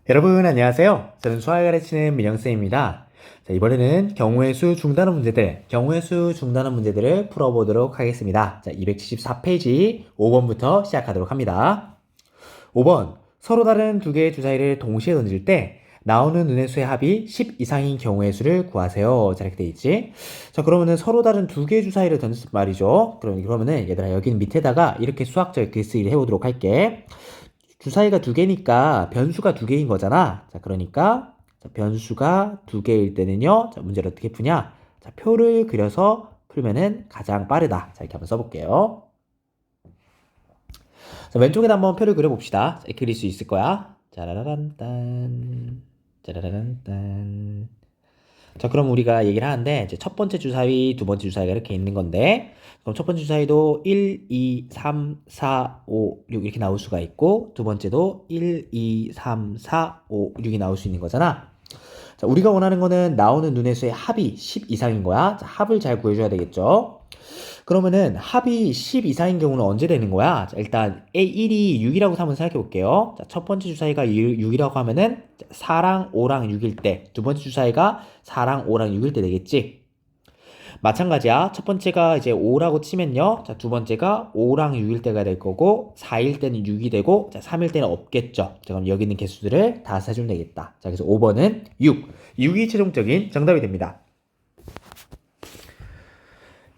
여러분 안녕하세요. 저는 수학을 가르치는 민영쌤입니다. 자, 이번에는 경우의 수 중단원 문제들을 풀어보도록 하겠습니다. 자, 274페이지 5번부터 시작하도록 합니다. 5번, 서로 다른 두 개의 주사위를 동시에 던질 때 나오는 눈의 수의 합이 10 이상인 경우의 수를 구하세요. 자, 이렇게 돼 있지. 자, 그러면은 서로 다른 두 개의 주사위를 던질 말이죠. 그러면은 얘들아 여기는 밑에다가 이렇게 수학적 글쓰기를 해보도록 할게. 주사위가 두 개니까 변수가 두 개인 거잖아. 자, 그러니까 변수가 두 개일 때는요. 자, 문제를 어떻게 푸냐? 자, 표를 그려서 풀면은 가장 빠르다. 자, 이렇게 한번 써볼게요. 자, 왼쪽에다 한번 표를 그려봅시다. 자, 그릴 수 있을 거야. 짜라란딴, 짜라란딴. 자, 그럼 우리가 얘기를 하는데 이제 첫 번째 주사위, 두 번째 주사위가 이렇게 있는 건데, 그럼 첫 번째 주사위도 1, 2, 3, 4, 5, 6 이렇게 나올 수가 있고, 두 번째도 1, 2, 3, 4, 5, 6이 나올 수 있는 거잖아. 자, 우리가 원하는 거는 나오는 눈의 수의 합이 10 이상인 거야. 자, 합을 잘 구해줘야 되겠죠. 그러면은 합이 10 이상인 경우는 언제 되는 거야? 자, 일단 A1이 6이라고 한번 생각해 볼게요. 자, 첫 번째 주사위가 6이라고 하면은 4랑 5랑 6일 때, 두 번째 주사위가 4랑 5랑 6일 때 되겠지? 마찬가지야. 첫 번째가 이제 5라고 치면요. 자, 두 번째가 5랑 6일 때가 될 거고, 4일 때는 6이 되고, 자, 3일 때는 없겠죠. 자, 그럼 여기 있는 개수들을 다 세주면 되겠다. 자, 그래서 5번은 6. 6이 최종적인 정답이 됩니다.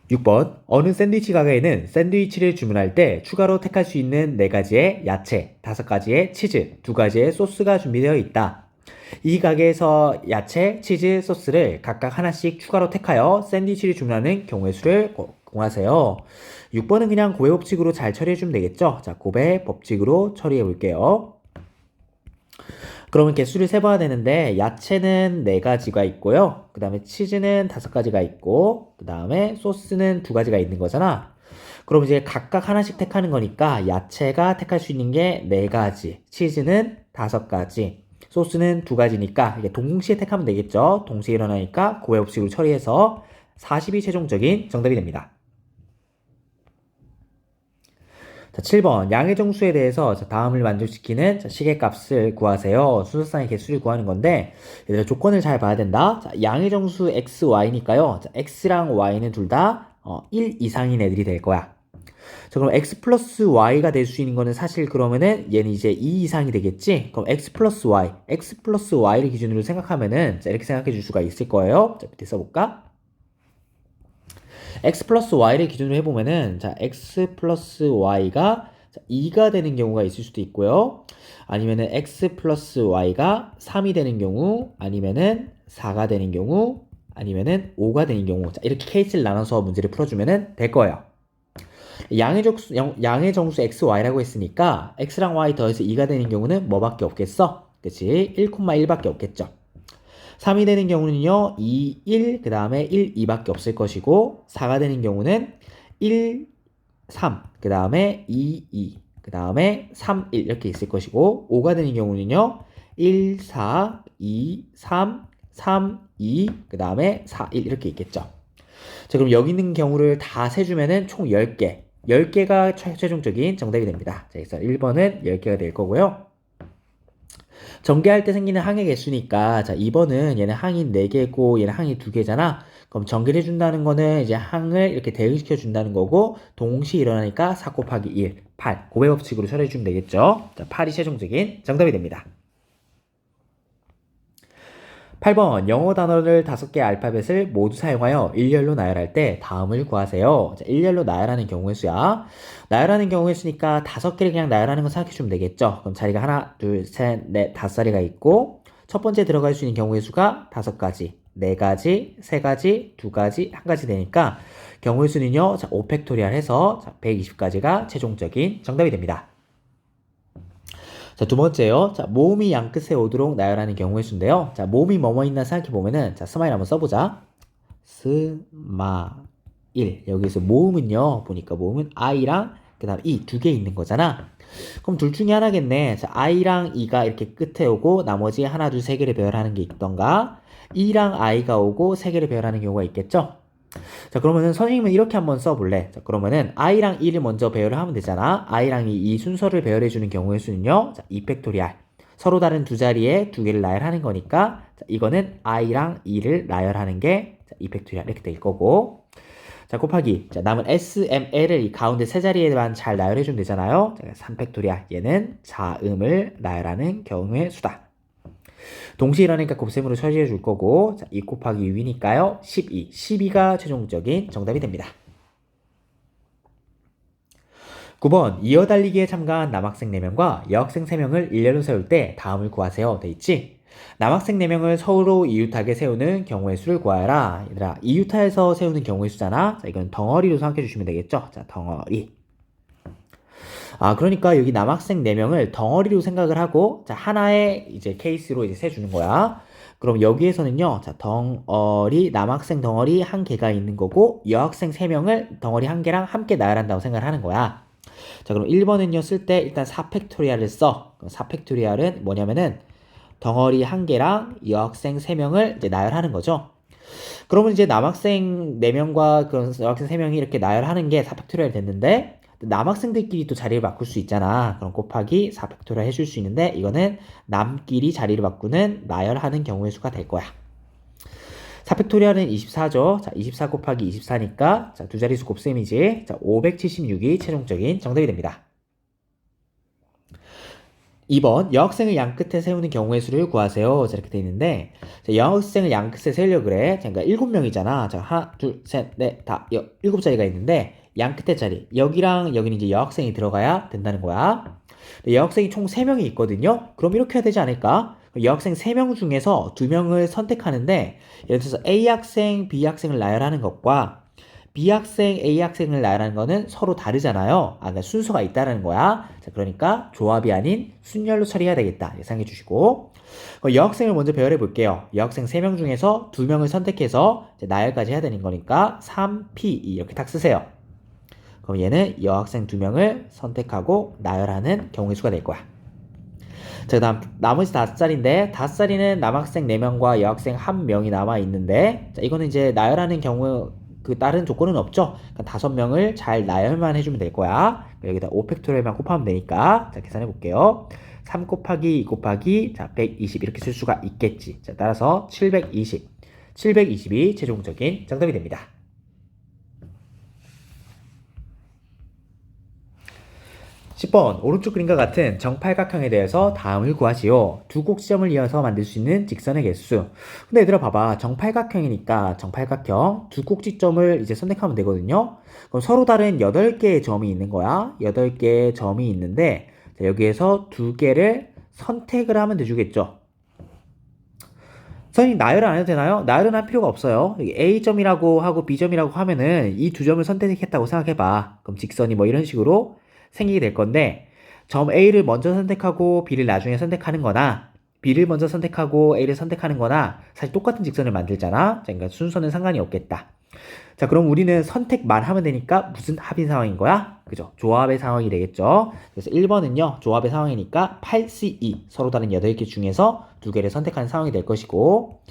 6번, 어느 샌드위치 가게에는 샌드위치를 주문할 때 추가로 택할 수 있는 4가지의 야채, 5가지의 치즈, 2가지의 소스가 준비되어 있다. 이 가게에서 야채, 치즈, 소스를 각각 하나씩 추가로 택하여 샌드위치를 주문하는 경우의 수를 공하세요. 6번은 그냥 곱의 법칙으로 잘 처리해주면 되겠죠? 자, 곱의 법칙으로 처리해 볼게요. 그러면 개수를 세봐야 되는데 야채는 4가지가 있고요. 그 다음에 치즈는 5가지가 있고 그 다음에 소스는 2가지가 있는 거잖아. 그럼 이제 각각 하나씩 택하는 거니까 야채가 택할 수 있는 게 4가지, 치즈는 5가지, 소스는 2가지니까 이게 동시에 택하면 되겠죠. 동시에 일어나니까 곱의 법칙으로 처리해서 40이 최종적인 정답이 됩니다. 자, 7번 양의 정수에 대해서 다음을 만족시키는 시계값을 구하세요. 순서상의 개수를 구하는 건데 얘들아 조건을 잘 봐야 된다. 자, 양의 정수 x, y니까요. 자, x랑 y는 둘 다 1 이상인 애들이 될 거야. 자, 그럼 x 플러스 y가 될 수 있는 거는 사실 그러면은 얘는 이제 2 이상이 되겠지? 그럼 x 플러스 y를 기준으로 생각하면은 자, 이렇게 생각해 줄 수가 있을 거예요. 자, 밑에 써볼까? x 플러스 y를 기준으로 해보면은 자 x 플러스 y가 2가 되는 경우가 있을 수도 있고요. 아니면은 x 플러스 y가 3이 되는 경우, 아니면은 4가 되는 경우, 아니면은 5가 되는 경우. 자, 이렇게 케이스를 나눠서 문제를 풀어주면 될 거예요. 양의 정수 x, y라고 했으니까 x랑 y 더해서 2가 되는 경우는 뭐밖에 없겠어? 그치? 1,1밖에 없겠죠. 3이 되는 경우는요, 2, 1, 그 다음에 1, 2밖에 없을 것이고, 4가 되는 경우는 1, 3, 그 다음에 2, 2, 그 다음에 3, 1 이렇게 있을 것이고, 5가 되는 경우는요, 1, 4, 2, 3, 3, 2, 그 다음에 4, 1 이렇게 있겠죠. 자, 그럼 여기 있는 경우를 다 세주면은 총 10개. 10개가 최종적인 정답이 됩니다. 자, 그래서 1번은 10개가 될 거고요. 전개할 때 생기는 항의 개수니까 자 2번은 얘는 항이 4개고 얘는 항이 2개잖아. 그럼 전개를 해준다는 거는 이제 항을 이렇게 대응시켜 준다는 거고 동시에 일어나니까 4 곱하기 1, 8 곱의 법칙으로 처리해주면 되겠죠. 자 8이 최종적인 정답이 됩니다. 8번 영어 단어를 5개의 알파벳을 모두 사용하여 일렬로 나열할 때 다음을 구하세요. 자, 일렬로 나열하는 경우의 수야. 나열하는 경우의 수니까 5개를 그냥 나열하는 거 생각해주면 되겠죠. 그럼 자리가 하나, 둘, 셋, 넷, 5자리가 있고 첫 번째 들어갈 수 있는 경우의 수가 5가지, 4가지, 3가지, 2가지, 1가지 되니까 경우의 수는요. 자, 5팩토리얼 해서 120가지가 최종적인 정답이 됩니다. 자, 두 번째요. 자, 모음이 양 끝에 오도록 나열하는 경우의 수인데요. 자, 모음이 뭐뭐 있나 생각해보면은, 자, 스마일 한번 써보자. 스마일. 여기서 모음은요, 보니까 모음은 I랑 그 다음 E 2개 있는 거잖아. 그럼 둘 중에 하나겠네. 자, I랑 E가 이렇게 끝에 오고, 나머지 하나, 둘, 세 개를 배열하는 게 있던가, E랑 I가 오고, 세 개를 배열하는 경우가 있겠죠? 자, 그러면은 선생님은 이렇게 한번 써볼래. 자, 그러면은 i랑 2를 먼저 배열을 하면 되잖아. i랑 2, 이 순서를 배열해주는 경우의 수는요. 자, 2팩토리알. 서로 다른 두 자리에 두 개를 나열하는 거니까 자, 이거는 i랑 2를 나열하는 게 2팩토리얼 이렇게 될 거고 자 곱하기 자 남은 s, m, l을 이 가운데 세 자리에만 잘 나열해 주면 되잖아요. 3팩토리얼 얘는 자음을 나열하는 경우의 수다. 동시에 이러니까 곱셈으로 처리해 줄 거고 자, 2 곱하기 6이니까요 12가 최종적인 정답이 됩니다. 9번 이어달리기에 참가한 남학생 4명과 여학생 3명을 일렬로 세울 때 다음을 구하세요 돼 있지? 남학생 4명을 서로 이웃하게 세우는 경우의 수를 구하라. 얘들아 이웃하에서 세우는 경우의 수잖아. 자 이건 덩어리로 생각해 주시면 되겠죠? 자 덩어리. 아 그러니까 여기 남학생 4명을 덩어리로 생각을 하고 자 하나의 이제 케이스로 이제 세주는 거야. 그럼 여기에서는요. 자 덩어리 남학생 덩어리 한 개가 있는 거고 여학생 3명을 덩어리 한 개랑 함께 나열한다고 생각을 하는 거야. 자 그럼 1번은요 쓸 때 일단 4팩토리얼을 써. 4팩토리얼은 뭐냐면은 덩어리 한 개랑 여학생 3명을 이제 나열하는 거죠. 그러면 이제 남학생 4명과 그런 여학생 3명이 이렇게 나열하는 게 4팩토리얼 됐는데 남학생들끼리 또 자리를 바꿀 수 있잖아. 그럼 곱하기 4팩토리얼 해줄 수 있는데 이거는 남끼리 자리를 바꾸는 나열하는 경우의 수가 될 거야. 4팩토리얼은 24죠. 자, 24 곱하기 24니까 자, 두 자릿수 곱셈이지. 자, 576이 최종적인 정답이 됩니다. 2번 여학생을 양끝에 세우는 경우의 수를 구하세요. 자, 이렇게 돼 있는데 자, 여학생을 양끝에 세우려고 그래. 그러니까 7명이잖아. 자, 하나, 둘, 셋, 넷, 다 7자리가 있는데 양끝에 자리 여기랑 여기는 이제 여학생이 들어가야 된다는 거야. 여학생이 총 3명이 있거든요. 그럼 이렇게 해야 되지 않을까? 여학생 3명 중에서 2명을 선택하는데 예를 들어서 A학생, B학생을 나열하는 것과 B학생, A학생을 나열하는 거는 서로 다르잖아요. 그러니까 순서가 있다는 거야. 자, 그러니까 조합이 아닌 순열로 처리해야 되겠다. 예상해 주시고 여학생을 먼저 배열해 볼게요. 여학생 3명 중에서 2명을 선택해서 나열까지 해야 되는 거니까 3P 이렇게 딱 쓰세요. 그럼 얘는 여학생 2명을 선택하고 나열하는 경우의 수가 될 거야. 자, 그 다음 나머지 5자리인데 5자리는 남학생 4명과 여학생 1명이 남아있는데 자, 이거는 이제 나열하는 경우 그 다른 조건은 없죠. 그러니까 5명을 잘 나열만 해주면 될 거야. 여기다 5팩토리얼만 곱하면 되니까 자 계산해 볼게요. 3 곱하기 2 곱하기 자 120 이렇게 쓸 수가 있겠지. 자 따라서 720이 최종적인 정답이 됩니다. 10번 오른쪽 그림과 같은 정팔각형에 대해서 다음을 구하시오. 두 곡지점을 이어서 만들 수 있는 직선의 개수. 근데 얘들아 봐봐. 정팔각형이니까 정팔각형 두 꼭지점을 이제 선택하면 되거든요. 그럼 서로 다른 8개의 점이 있는 거야. 8개의 점이 있는데 자, 여기에서 2개를 선택을 하면 되주겠죠. 선생님 나열을 안 해도 되나요? 나열은 할 필요가 없어요. 여기 A점이라고 하고 B점이라고 하면은 이 두 점을 선택했다고 생각해봐. 그럼 직선이 뭐 이런 식으로 생기게 될 건데 점 A를 먼저 선택하고 B를 나중에 선택하는 거나 B를 먼저 선택하고 A를 선택하는 거나 사실 똑같은 직선을 만들잖아. 자, 그러니까 순서는 상관이 없겠다. 자 그럼 우리는 선택만 하면 되니까 무슨 합인 상황인 거야? 그죠? 조합의 상황이 되겠죠. 그래서 1번은요 조합의 상황이니까 8C2 서로 다른 8개 중에서 2개를 선택하는 상황이 될 것이고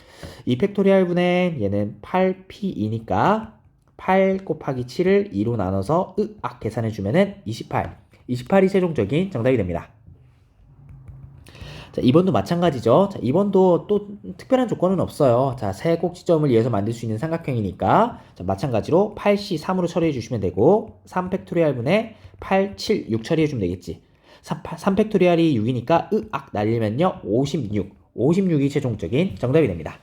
2팩토리얼 분의 얘는 8P2니까 8 곱하기 7을 2로 나눠서 계산해 주면은 28이 최종적인 정답이 됩니다. 자, 2번도 마찬가지죠. 자, 2번도 또 특별한 조건은 없어요. 자, 세 곡지점을 이어서 만들 수 있는 삼각형이니까 자, 마찬가지로 8C3으로 처리해 주시면 되고 3팩토리얼 분의 8, 7, 6 처리해 주면 되겠지. 3팩토리얼이 6이니까 날리면요 56이 최종적인 정답이 됩니다.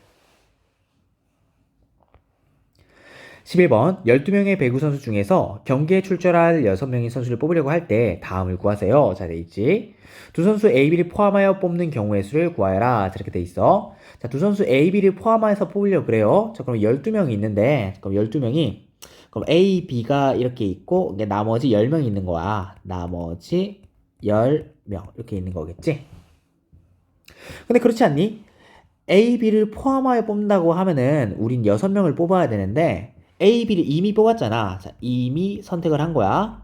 11번 12명의 배구 선수 중에서 경기에 출전할 6명의 선수를 뽑으려고 할 때 다음을 구하세요. 자, 돼 있지. 두 선수 A, B를 포함하여 뽑는 경우의 수를 구하여라. 이렇게 돼 있어. 자, 두 선수 A, B를 포함해서 뽑으려고 그래요. 자, 그럼 12명이 있는데 그럼 12명이 그럼 A, B가 이렇게 있고 나머지 10명이 있는 거야. 나머지 10명 이렇게 있는 거겠지. 근데 그렇지 않니? A, B를 포함하여 뽑는다고 하면은 우린 6명을 뽑아야 되는데 A, B를 이미 뽑았잖아. 자, 이미 선택을 한 거야.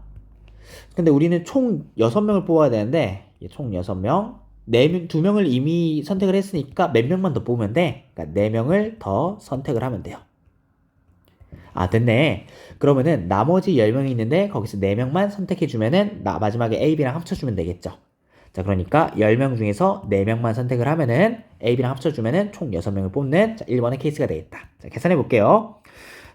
근데 우리는 총 6명을 뽑아야 되는데 총 6명 2명을 이미 선택을 했으니까 몇 명만 더 뽑으면 돼. 그러니까 4명을 더 선택을 하면 돼요. 아 됐네. 그러면은 나머지 10명이 있는데 거기서 4명만 선택해주면은 마지막에 A, B랑 합쳐주면 되겠죠. 자, 그러니까 10명 중에서 4명만 선택을 하면은 A, B랑 합쳐주면은 총 6명을 뽑는 자, 1번의 케이스가 되겠다. 자, 계산해 볼게요.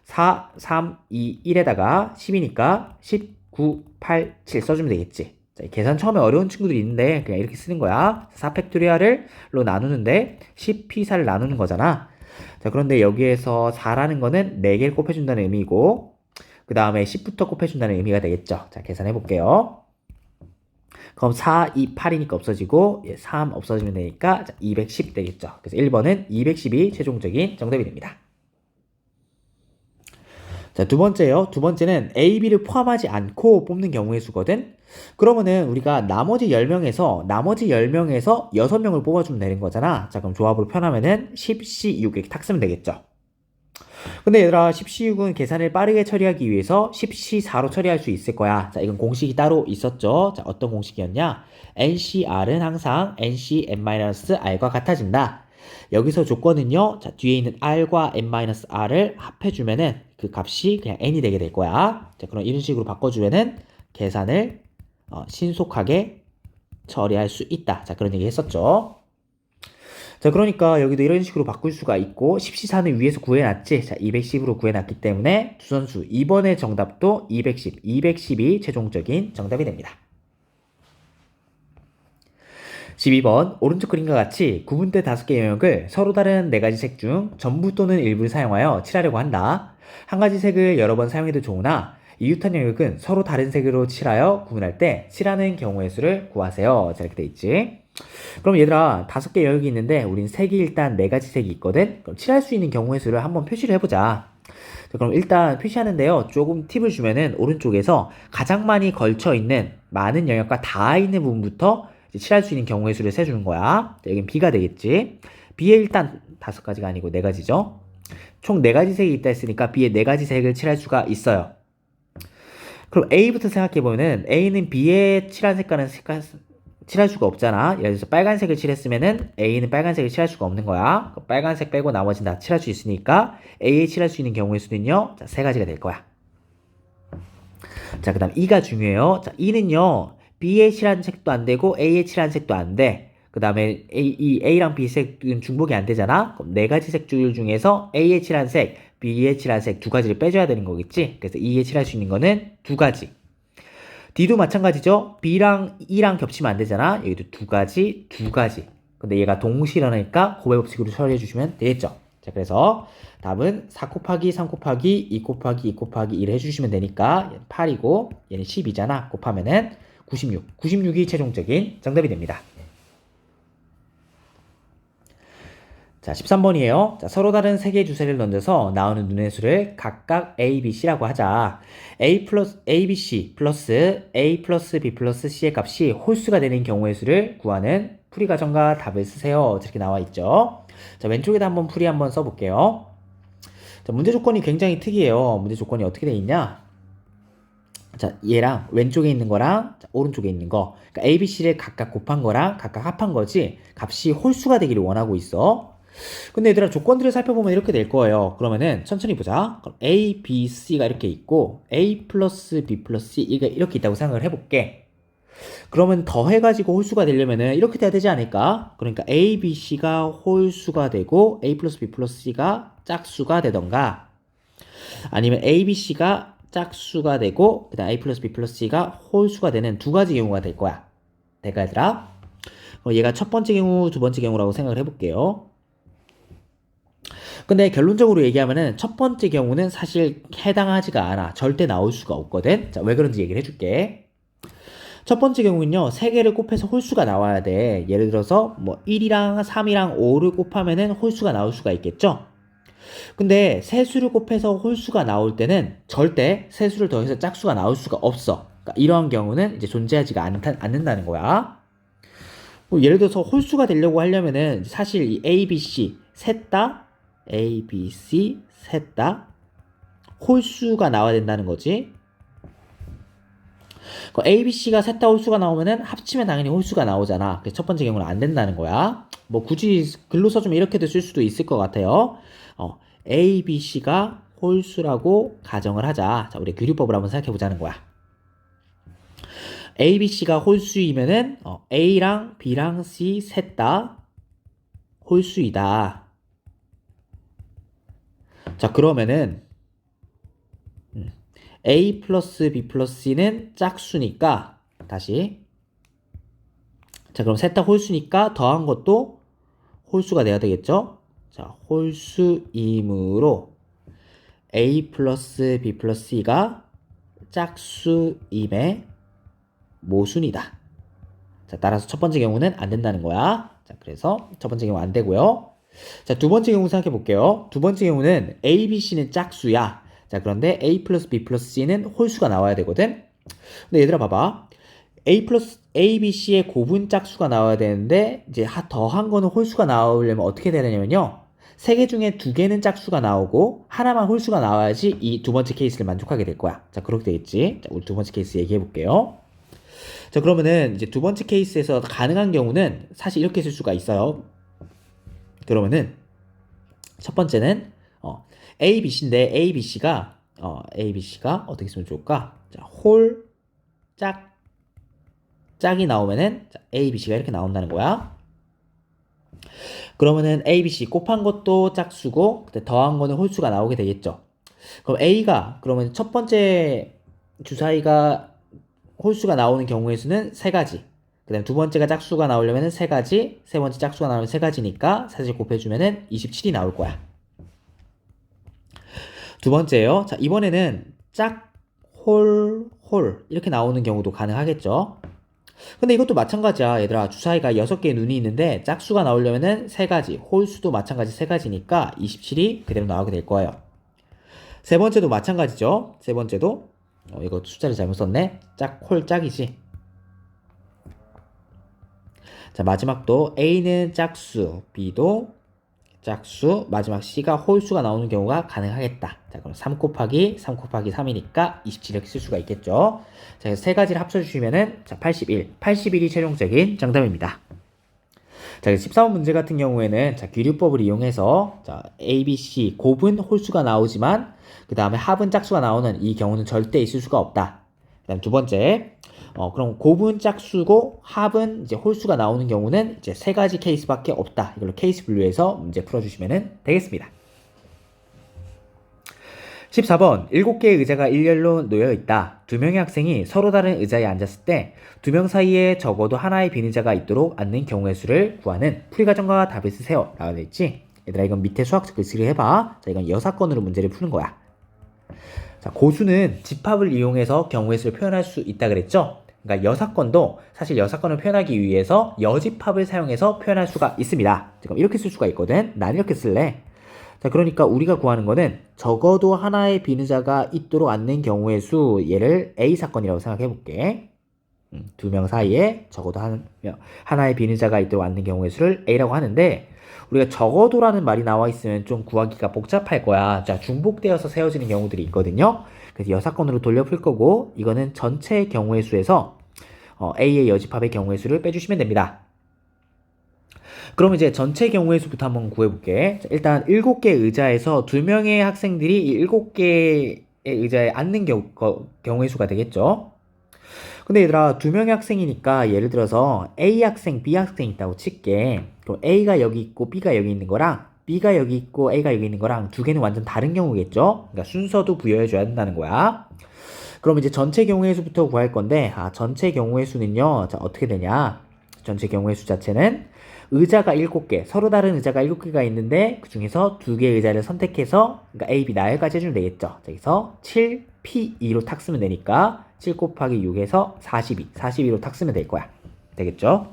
4, 3, 2, 1에다가 10이니까 10, 9, 8, 7 써주면 되겠지. 자, 계산 처음에 어려운 친구들이 있는데 그냥 이렇게 쓰는 거야. 4팩토리얼로 나누는데 10p4를 나누는 거잖아. 자, 그런데 여기에서 4라는 거는 4개를 곱해준다는 의미고 그 다음에 10부터 곱해준다는 의미가 되겠죠. 자, 계산해 볼게요. 그럼 4, 2, 8이니까 없어지고 3 없어지면 되니까 210 되겠죠. 그래서 1번은 210이 최종적인 정답이 됩니다. 자, 두 번째요. 두 번째는 A, B를 포함하지 않고 뽑는 경우의 수거든. 그러면은 우리가 나머지 10명에서 6명을 뽑아주면 되는 거잖아. 자, 그럼 조합으로 표현하면은 10C6 이렇게 탁 쓰면 되겠죠. 근데 얘들아 10C6은 계산을 빠르게 처리하기 위해서 10C4로 처리할 수 있을 거야. 자, 이건 공식이 따로 있었죠. 자, 어떤 공식이었냐? NCR은 항상 NCN-R과 같아진다. 여기서 조건은요. 자, 뒤에 있는 R과 N-R을 합해주면은 그 값이 그냥 N이 되게 될 거야. 자, 그럼 이런 식으로 바꿔주면은 계산을 신속하게 처리할 수 있다. 자, 그런 얘기 했었죠. 자, 그러니까 여기도 이런 식으로 바꿀 수가 있고 10C4는 위에서 구해놨지. 자, 210으로 구해놨기 때문에 두 선수 2번의 정답도 210이 최종적인 정답이 됩니다. 12번 오른쪽 그림과 같이 구분대 5개의 영역을 서로 다른 4가지 색 중 전부 또는 일부를 사용하여 칠하려고 한다. 한 가지 색을 여러 번 사용해도 좋으나 이웃한 영역은 서로 다른 색으로 칠하여 구분할 때 칠하는 경우의 수를 구하세요. 자, 이렇게 돼 있지. 그럼 얘들아 5개 영역이 있는데 우린 색이 일단 4가지 색이 있거든. 그럼 칠할 수 있는 경우의 수를 한번 표시를 해보자. 자, 그럼 일단 표시하는데요. 조금 팁을 주면은 오른쪽에서 가장 많이 걸쳐 있는 많은 영역과 닿아 있는 부분부터 칠할 수 있는 경우의 수를 세주는 거야. 자, 여긴 B가 되겠지. B에 일단 5가지가 아니고 4가지죠. 총 4가지 색이 있다 했으니까 B에 4가지 색을 칠할 수가 있어요. 그럼 A부터 생각해보면은 A는 B에 칠한 색깔은 칠할 수가 없잖아. 예를 들어서 빨간색을 칠했으면은 A는 빨간색을 칠할 수가 없는 거야. 빨간색 빼고 나머지는 다 칠할 수 있으니까 A에 칠할 수 있는 경우의 수는요. 자, 3가지가 될 거야. 자, 그 다음 E가 중요해요. 자, E는요. B에 칠한 색도 안 되고 A에 칠한 색도 안 돼. 그 다음에 A랑 B 색은 중복이 안 되잖아. 그럼 4가지 색줄 중에서 A에 칠한 색, B에 칠한 색 2가지를 빼줘야 되는 거겠지. 그래서 E에 칠할 수 있는 거는 2가지. D도 마찬가지죠. B랑 E랑 겹치면 안 되잖아. 여기도 2가지. 근데 얘가 동시라니까 고배 법칙으로 처리해 주시면 되겠죠. 자, 그래서 답은 4 곱하기 3 곱하기 2 곱하기 2 곱하기 1 해주시면 되니까 얘는 8이고 얘는 10이잖아. 곱하면은 96이 최종적인 정답이 됩니다. 자, 13번이에요. 자, 서로 다른 3개의 주사위를 던져서 나오는 눈의 수를 각각 A, B, C라고 하자. A B, C 플러스 A 플러스 B 플러스 C의 값이 홀수가 되는 경우의 수를 구하는 풀이 과정과 답을 쓰세요. 이렇게 나와 있죠. 자, 왼쪽에다 한번 풀이 한번 써볼게요. 자, 문제 조건이 굉장히 특이해요. 문제 조건이 어떻게 돼 있냐? 자, 얘랑 왼쪽에 있는 거랑 자, 오른쪽에 있는 거. 그러니까 A, B, C를 각각 곱한 거랑 각각 합한 거지. 값이 홀수가 되기를 원하고 있어. 근데 얘들아 조건들을 살펴보면 이렇게 될 거예요. 그러면은 천천히 보자. 그럼 A, B, C가 이렇게 있고 A 플러스 B 플러스 C 이렇게 있다고 생각을 해볼게. 그러면 더해가지고 홀수가 되려면은 이렇게 돼야 되지 않을까? 그러니까 A, B, C가 홀수가 되고 A 플러스 B 플러스 C가 짝수가 되던가 아니면 A, B, C가 짝수가 되고 그다음 A 플러스 B 플러스 C가 홀수가 되는 2가지 경우가 될 거야. 될까 얘들아? 얘가 첫 번째 경우, 두 번째 경우라고 생각을 해볼게요. 근데 결론적으로 얘기하면은 첫 번째 경우는 사실 해당하지가 않아. 절대 나올 수가 없거든. 자, 왜 그런지 얘기를 해줄게. 첫 번째 경우는요, 3개를 곱해서 홀수가 나와야 돼. 예를 들어서 뭐 1이랑 3이랑 5를 곱하면은 홀수가 나올 수가 있겠죠? 근데 세수를 곱해서 홀수가 나올 때는 절대 세수를 더해서 짝수가 나올 수가 없어. 그러니까 이러한 경우는 이제 존재하지가 않는다는 거야. 뭐 예를 들어서 홀수가 되려고 하려면은 사실 이 A, B, C 셋 다 A, B, C 셋 다 홀수가 나와야 된다는 거지. A, B, C가 셋 다 홀수가 나오면은 합치면 당연히 홀수가 나오잖아. 그래서 첫 번째 경우는 안 된다는 거야. 뭐 굳이 글로 써주면 이렇게도 쓸 수도 있을 것 같아요. A, B, C가 홀수라고 가정을 하자. 자, 우리 규律법을 한번 생각해 보자는 거야. A, B, C가 홀수이면은 A랑 B랑 C 셋 다 홀수이다. 자, 그러면은 A 플러스 B 플러스 C는 짝수니까 다시 자, 그럼 셋 다 홀수니까 더한 것도 홀수가 돼야 되겠죠? 자, 홀수이므로 A 플러스 B 플러스 C가 짝수임의 모순이다. 자, 따라서 첫 번째 경우는 안 된다는 거야. 자, 그래서 첫 번째 경우 안 되고요. 자, 두 번째 경우 생각해 볼게요. 두 번째 경우는 A, B, C는 짝수야. 자, 그런데 A 플러스 B 플러스 C는 홀수가 나와야 되거든. 근데 얘들아 봐봐. A, B, C의 고분 짝수가 나와야 되는데 이제 더한 거는 홀수가 나오려면 어떻게 돼야 되냐면요. 세 개 중에 두 개는 짝수가 나오고 하나만 홀수가 나와야지 이 두 번째 케이스를 만족하게 될 거야. 자, 그렇게 되겠지. 자, 우리 두 번째 케이스 얘기해 볼게요. 자, 그러면은 이제 두 번째 케이스에서 가능한 경우는 사실 이렇게 쓸 수가 있어요. 그러면은 첫 번째는 A, B, C인데 A, B, C가 어떻게 쓰면 좋을까? 자, 짝이 나오면은 자, A, B, C가 이렇게 나온다는 거야. 그러면은 A, B, C 곱한 것도 짝수고 그때 더한 거는 홀수가 나오게 되겠죠. 그럼 A가 그러면 첫 번째 주사위가 홀수가 나오는 경우의 수는 세 가지. 그 다음에 두 번째가 짝수가 나오려면 세 가지, 세 번째 짝수가 나오면 세 가지니까 사실 곱해주면은 27이 나올 거야. 두 번째요. 자, 이번에는 홀 이렇게 나오는 경우도 가능하겠죠. 근데 이것도 마찬가지야. 얘들아, 주사위가 6개의 눈이 있는데 짝수가 나오려면은 세 가지, 홀수도 마찬가지 세 가지니까 27이 그대로 나오게 될 거예요. 세 번째도 마찬가지죠. 세 번째도 이거 숫자를 잘못 썼네. 짝이지. 자, 마지막도 A는 짝수, B도 짝수, 마지막 C가 홀수가 나오는 경우가 가능하겠다. 자, 그럼 3 곱하기 3이니까 27 이렇게 쓸 수가 있겠죠. 자, 그래서 세 가지를 합쳐주시면은 자, 81이 최종적인 정답입니다. 자, 13번 문제 같은 경우에는 자, 귀류법을 이용해서 자, A, B, C 곱은 홀수가 나오지만 그 다음에 합은 짝수가 나오는 이 경우는 절대 있을 수가 없다. 그 다음 두 번째, 그럼 곱은 짝수고 합은 이제 홀수가 나오는 경우는 이제 세 가지 케이스밖에 없다. 이걸로 케이스 분류해서 문제 풀어주시면 되겠습니다. 14번 7개의 의자가 일렬로 놓여 있다. 두 명의 학생이 서로 다른 의자에 앉았을 때 두 명 사이에 적어도 하나의 빈 의자가 있도록 앉는 경우의 수를 구하는 풀이과정과 답을 쓰세요. 라고 되어 있지? 얘들아, 이건 밑에 수학적 글씨를 해봐. 자, 이건 여사건으로 문제를 푸는 거야. 자, 고수는 집합을 이용해서 경우의 수를 표현할 수 있다 그랬죠? 그러니까 여사건도 사실 여사건을 표현하기 위해서 여집합을 사용해서 표현할 수가 있습니다. 지금 이렇게 쓸 수가 있거든. 난 이렇게 쓸래. 자, 그러니까 우리가 구하는 거는 적어도 하나의 빈 의자가 있도록 앉는 경우의 수, 얘를 A 사건이라고 생각해 볼게. 두 명 사이에 적어도 하나의 빈 의자가 있도록 앉는 경우의 수를 A라고 하는데 우리가 적어도라는 말이 나와 있으면 좀 구하기가 복잡할 거야. 자, 중복되어서 세워지는 경우들이 있거든요. 그래서 여사건으로 돌려 풀 거고 이거는 전체 경우의 수에서 A의 여집합의 경우의 수를 빼주시면 됩니다. 그럼 이제 전체 경우의 수부터 한번 구해볼게. 자, 일단 7개의 의자에서 2명의 학생들이 이 7개의 의자에 앉는 경우의 수가 되겠죠. 근데 얘들아, 2명의 학생이니까 예를 들어서 A 학생, B 학생 있다고 칠게. 그럼 A가 여기 있고 B가 여기 있는 거랑 B가 여기 있고 A가 여기 있는 거랑 두 개는 완전 다른 경우겠죠. 그러니까 순서도 부여해줘야 된다는 거야. 그럼 이제 전체 경우의 수부터 구할 건데 전체 경우의 수는요. 자, 어떻게 되냐. 전체 경우의 수 자체는 의자가 7개, 서로 다른 의자가 7개가 있는데 그 중에서 2개의 의자를 선택해서 그러니까 A, B 나열까지 해주면 되겠죠. 자, 여기서 7, P2로 탁 쓰면 되니까 7 곱하기 6에서 42로 탁 쓰면 될 거야. 되겠죠?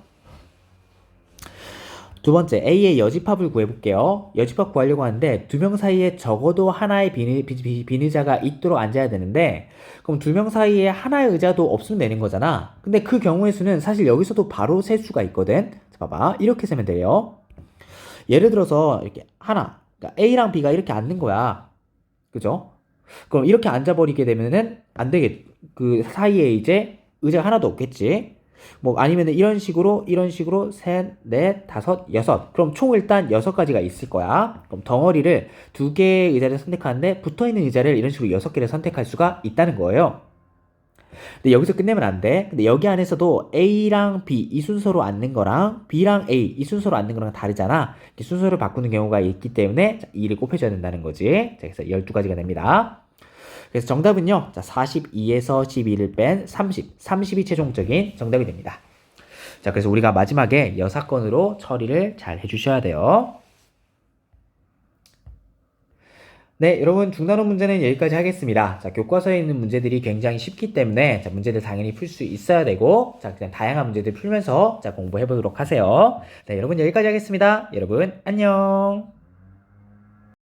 두 번째, A의 여집합을 구해볼게요. 여집합 구하려고 하는데 두 명 사이에 적어도 하나의 빈 의자가 있도록 앉아야 되는데 그럼 두 명 사이에 하나의 의자도 없으면 되는 거잖아. 근데 그 경우의 수는 사실 여기서도 바로 셀 수가 있거든. 자, 봐봐. 이렇게 세면 돼요. 예를 들어서 이렇게 그러니까 A랑 B가 이렇게 앉는 거야. 그죠? 그럼 이렇게 앉아버리게 되면은 안 되겠, 그 사이에 이제 의자가 하나도 없겠지. 뭐 아니면 이런 식으로 셋, 넷, 다섯, 여섯. 그럼 총 일단 6가지가 있을 거야. 그럼 덩어리를 2개의 의자를 선택하는데 붙어있는 의자를 이런 식으로 6개를 선택할 수가 있다는 거예요. 근데 여기서 끝내면 안 돼. 근데 여기 안에서도 A랑 B 이 순서로 앉는 거랑 B랑 A 이 순서로 앉는 거랑 다르잖아. 이렇게 순서를 바꾸는 경우가 있기 때문에 2를 곱해줘야 된다는 거지. 자, 그래서 12가지가 됩니다. 그래서 정답은요. 자, 42에서 12를 뺀 30. 30이 최종적인 정답이 됩니다. 자, 그래서 우리가 마지막에 여사건으로 처리를 잘 해주셔야 돼요. 네, 여러분 중단원 문제는 여기까지 하겠습니다. 자, 교과서에 있는 문제들이 굉장히 쉽기 때문에 자, 문제들 당연히 풀 수 있어야 되고 자, 그냥 다양한 문제들 풀면서 자, 공부해 보도록 하세요. 네, 여러분 여기까지 하겠습니다. 여러분 안녕.